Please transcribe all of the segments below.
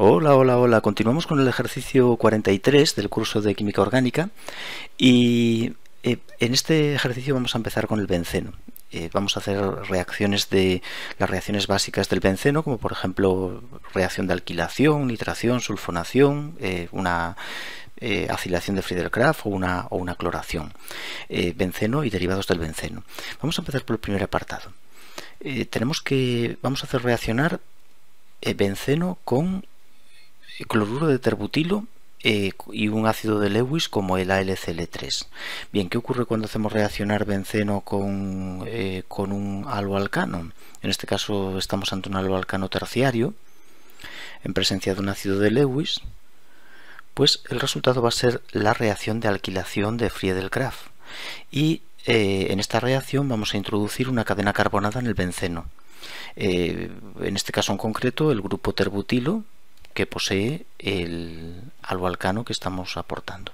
Hola, hola, hola. Continuamos con el ejercicio 43 del curso de Química Orgánica y en este ejercicio vamos a empezar con el benceno. Vamos a hacer reacciones de las reacciones básicas del benceno, como por ejemplo reacción de alquilación, nitración, sulfonación, una acilación de Friedel-Crafts o una cloración. Benceno y derivados del benceno. Vamos a empezar por el primer apartado. Vamos a hacer reaccionar benceno con cloruro de terbutilo y un ácido de Lewis como el AlCl3. Bien, ¿qué ocurre cuando hacemos reaccionar benceno con un haloalcano? En este caso estamos ante un haloalcano terciario en presencia de un ácido de Lewis. Pues el resultado va a ser la reacción de alquilación de Friedel-Crafts y en esta reacción vamos a introducir una cadena carbonada en el benceno. En este caso en concreto el grupo terbutilo que posee el haloalcano que estamos aportando.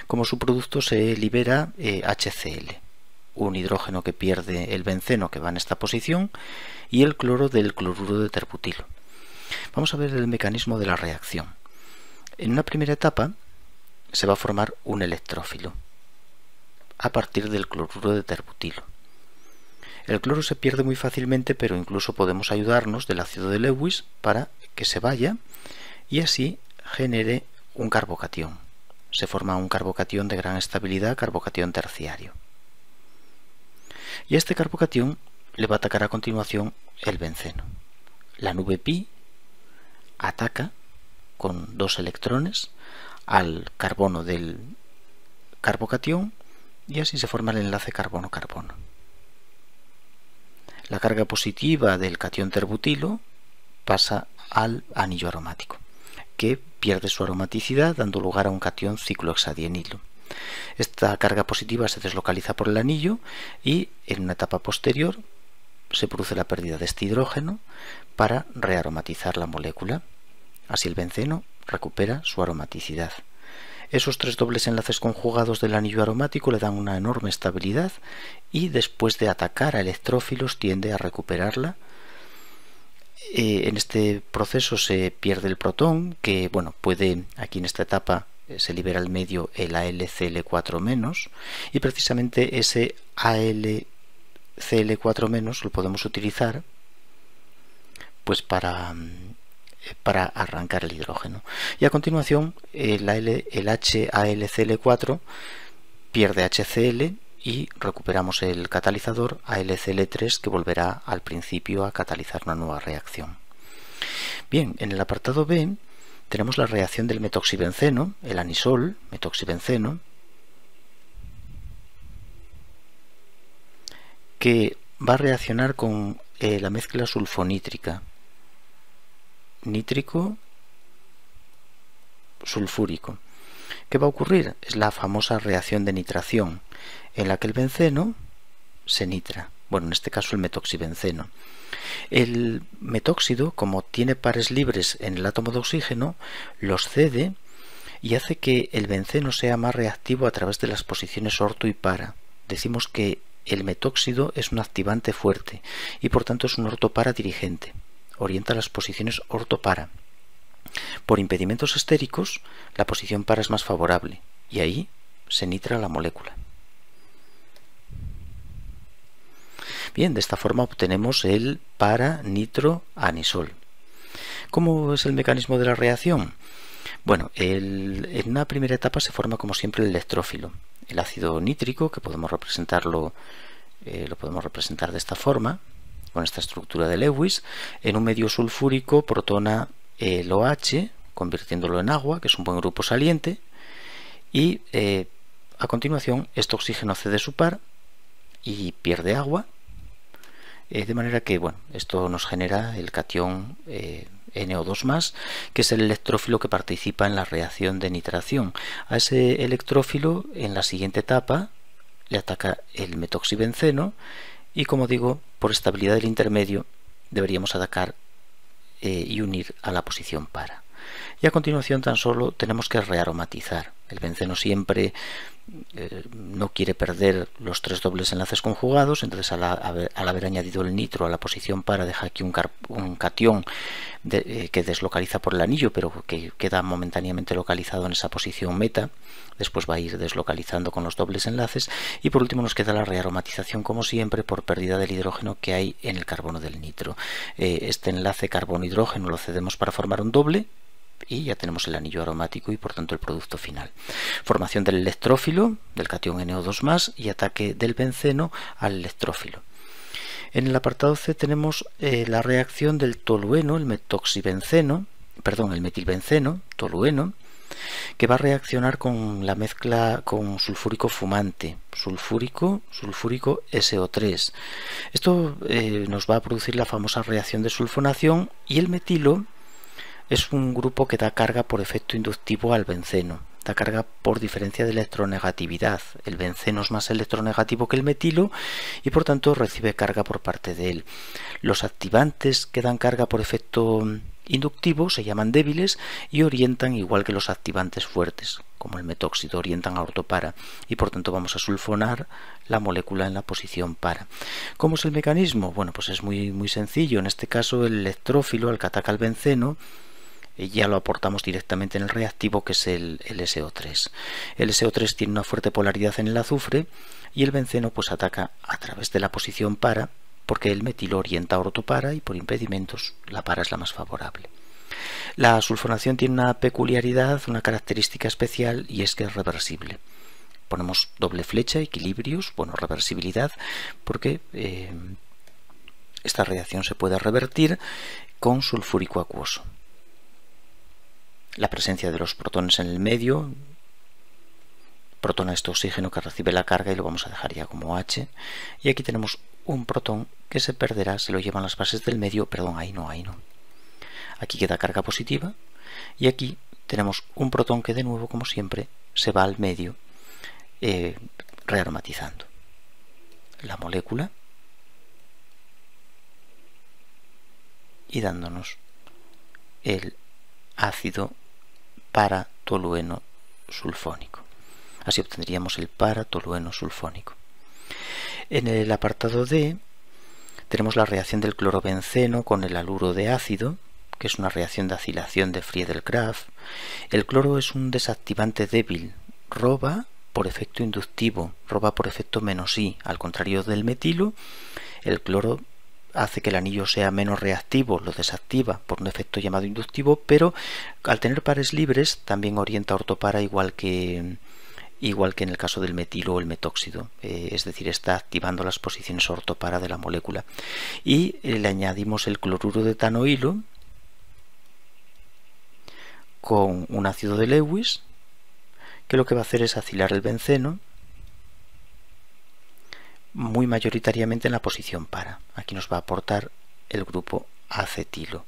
Como subproducto se libera HCl, un hidrógeno que pierde el benceno que va en esta posición y el cloro del cloruro de terbutilo. Vamos a ver el mecanismo de la reacción. En una primera etapa se va a formar un electrófilo a partir del cloruro de terbutilo. El cloro se pierde muy fácilmente, pero incluso podemos ayudarnos del ácido de Lewis para que se vaya y así genere un carbocatión. Se forma un carbocatión de gran estabilidad, carbocatión terciario. Y a este carbocatión le va a atacar a continuación el benceno. La nube pi ataca con dos electrones al carbono del carbocatión y así se forma el enlace carbono-carbono. La carga positiva del catión terbutilo pasa al anillo aromático, que pierde su aromaticidad dando lugar a un catión ciclohexadienilo. Esta carga positiva se deslocaliza por el anillo y en una etapa posterior se produce la pérdida de este hidrógeno para rearomatizar la molécula. Así el benceno recupera su aromaticidad. Esos tres dobles enlaces conjugados del anillo aromático le dan una enorme estabilidad y después de atacar a electrófilos tiende a recuperarla. En este proceso se pierde el protón, que bueno, puede, aquí en esta etapa se libera al medio el AlCl4- y precisamente ese AlCl4- lo podemos utilizar pues para arrancar el hidrógeno. Y a continuación el HAlCl4 pierde HCl y recuperamos el catalizador AlCl3 que volverá al principio a catalizar una nueva reacción. Bien, en el apartado B tenemos la reacción del metoxibenceno, el anisol, metoxibenceno, que va a reaccionar con la mezcla sulfonítrica, nítrico sulfúrico. ¿Qué va a ocurrir? Es la famosa reacción de nitración, en la que el benceno se nitra, bueno, en este caso el metoxibenceno. El metóxido, como tiene pares libres en el átomo de oxígeno, los cede y hace que el benceno sea más reactivo a través de las posiciones orto y para. Decimos que el metóxido es un activante fuerte y por tanto es un orto-para dirigente. Orienta las posiciones orto-para. Por impedimentos estéricos, la posición para es más favorable y ahí se nitra la molécula. Bien, de esta forma obtenemos el para-nitro-anisol. ¿Cómo es el mecanismo de la reacción? Bueno, en una primera etapa se forma como siempre el electrófilo, el ácido nítrico, que podemos representarlo, lo podemos representar de esta forma, con esta estructura de Lewis. En un medio sulfúrico protona el OH, convirtiéndolo en agua, que es un buen grupo saliente, y a continuación este oxígeno cede su par y pierde agua, de manera que bueno, esto nos genera el catión NO2+, que es el electrófilo que participa en la reacción de nitración. A ese electrófilo en la siguiente etapa le ataca el metoxibenceno y, como digo, por estabilidad del intermedio deberíamos atacar y unir a la posición para. Y a continuación tan solo tenemos que rearomatizar. El benceno siempre no quiere perder los 3 dobles enlaces conjugados, entonces al haber añadido el nitro a la posición para, deja aquí un catión que deslocaliza por el anillo, pero que queda momentáneamente localizado en esa posición meta. Después va a ir deslocalizando con los dobles enlaces. Y por último nos queda la rearomatización, como siempre, por pérdida del hidrógeno que hay en el carbono del nitro. Este enlace carbono-hidrógeno lo cedemos para formar un doble, y ya tenemos el anillo aromático y por tanto el producto final. Formación del electrófilo, del catión NO2+, y ataque del benceno al electrófilo. En el apartado C tenemos la reacción del tolueno, el metilbenceno, tolueno, que va a reaccionar con la mezcla con sulfúrico fumante, sulfúrico SO3. Esto nos va a producir la famosa reacción de sulfonación, y el metilo es un grupo que da carga por efecto inductivo al benceno, da carga por diferencia de electronegatividad. El benceno es más electronegativo que el metilo y por tanto recibe carga por parte de él. Los activantes que dan carga por efecto inductivo se llaman débiles y orientan igual que los activantes fuertes, como el metóxido, orientan a ortopara, y por tanto vamos a sulfonar la molécula en la posición para. ¿Cómo es el mecanismo? Bueno, pues es muy sencillo. En este caso el electrófilo, al que ataca el benceno, ya lo aportamos directamente en el reactivo, que es el SO3. El SO3 tiene una fuerte polaridad en el azufre y el benceno pues ataca a través de la posición para, porque el metilo orienta a ortopara y por impedimentos la para es la más favorable. La sulfonación tiene una peculiaridad, una característica especial, y es que es reversible. Ponemos doble flecha, equilibrios, bueno, reversibilidad, porque esta reacción se puede revertir con sulfúrico acuoso. La presencia de los protones en el medio, protona este oxígeno que recibe la carga y lo vamos a dejar ya como H, y aquí tenemos un protón que se perderá, se lo llevan las bases del medio, perdón, ahí no. Aquí queda carga positiva y aquí tenemos un protón que de nuevo, como siempre, se va al medio rearomatizando la molécula y dándonos el ácido para-tolueno sulfónico. Así obtendríamos el para-tolueno sulfónico. En el apartado D tenemos la reacción del clorobenceno con el haluro de ácido, que es una reacción de acilación de Friedel-Crafts. El cloro es un desactivante débil, roba por efecto inductivo, roba por efecto -I. Al contrario del metilo, el cloro hace que el anillo sea menos reactivo, lo desactiva por un efecto llamado inductivo, pero al tener pares libres también orienta a ortopara igual que en el caso del metilo o el metóxido, es decir, está activando las posiciones ortopara de la molécula. Y le añadimos el cloruro de etanoilo con un ácido de Lewis, que lo que va a hacer es acilar el benceno muy mayoritariamente en la posición para. Aquí nos va a aportar el grupo acetilo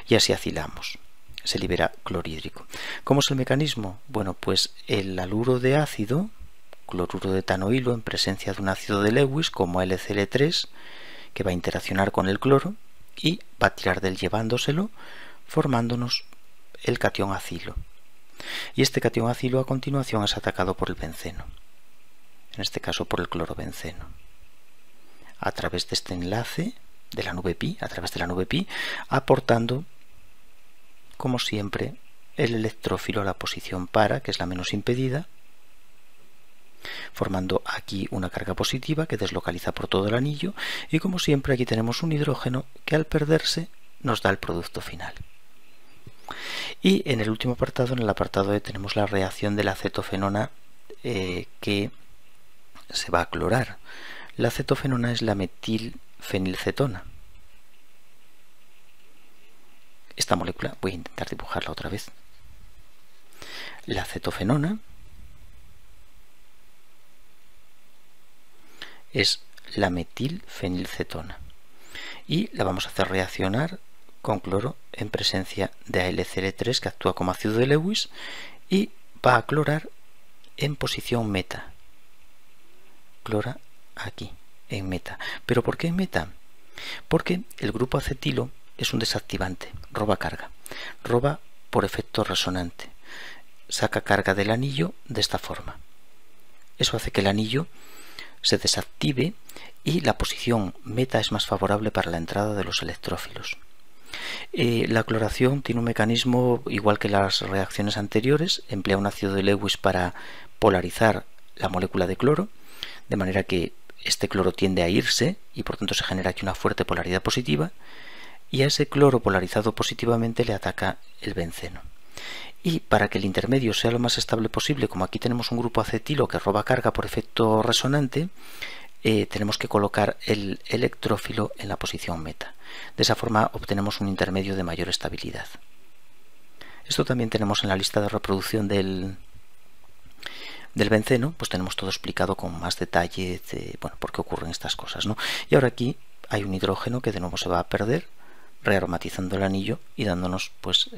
y así acilamos, se libera clorhídrico. ¿Cómo es el mecanismo? Bueno, pues el haluro de ácido, cloruro de etanoilo, en presencia de un ácido de Lewis como LCl3, que va a interaccionar con el cloro y va a tirar del llevándoselo, formándonos el catión acilo. Y este catión acilo a continuación es atacado por el benceno, en este caso por el clorobenceno, a través de este enlace de la nube pi, aportando, como siempre, el electrófilo a la posición para, que es la menos impedida, formando aquí una carga positiva que deslocaliza por todo el anillo, y como siempre aquí tenemos un hidrógeno que al perderse nos da el producto final. Y en el último apartado, en el apartado E, tenemos la reacción de la acetofenona que se va a clorar. La acetofenona es la metilfenilcetona. Esta molécula, voy a intentar dibujarla otra vez. La acetofenona es la metilfenilcetona y la vamos a hacer reaccionar con cloro en presencia de AlCl3, que actúa como ácido de Lewis, y va a clorar en posición meta. Clora aquí, en meta. ¿Pero por qué en meta? Porque el grupo acetilo es un desactivante, roba carga. Roba por efecto resonante. Saca carga del anillo de esta forma. Eso hace que el anillo se desactive y la posición meta es más favorable para la entrada de los electrófilos. La cloración tiene un mecanismo igual que las reacciones anteriores, emplea un ácido de Lewis para polarizar la molécula de cloro, de manera que este cloro tiende a irse y por tanto se genera aquí una fuerte polaridad positiva, y a ese cloro polarizado positivamente le ataca el benceno. Y para que el intermedio sea lo más estable posible, como aquí tenemos un grupo acetilo que roba carga por efecto resonante, tenemos que colocar el electrófilo en la posición meta. De esa forma obtenemos un intermedio de mayor estabilidad. Esto también tenemos en la lista de reproducción del benceno, pues tenemos todo explicado con más detalle de, bueno, por qué ocurren estas cosas, ¿no? Y ahora aquí hay un hidrógeno que de nuevo se va a perder, rearomatizando el anillo y dándonos pues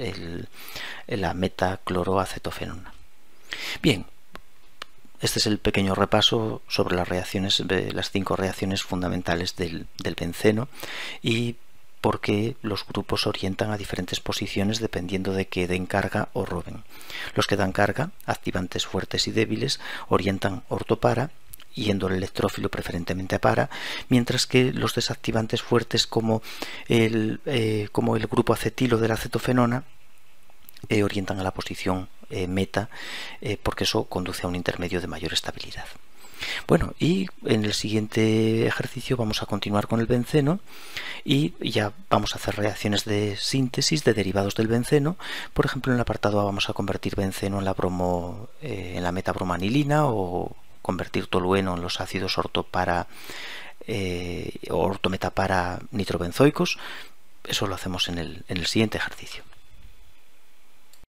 la metacloroacetofenona. Bien, este es el pequeño repaso sobre las reacciones, las 5 reacciones fundamentales del benceno y por qué los grupos orientan a diferentes posiciones dependiendo de que den carga o roben. Los que dan carga, activantes fuertes y débiles, orientan ortopara, yendo el electrófilo preferentemente a para, mientras que los desactivantes fuertes como el grupo acetilo de la acetofenona orientan a la posición meta, porque eso conduce a un intermedio de mayor estabilidad. Bueno, y en el siguiente ejercicio vamos a continuar con el benceno y ya vamos a hacer reacciones de síntesis de derivados del benceno. Por ejemplo, en el apartado A vamos a convertir benceno en la metabromanilina, o convertir tolueno en los ácidos ortometapara nitrobenzoicos. Eso lo hacemos en el siguiente ejercicio.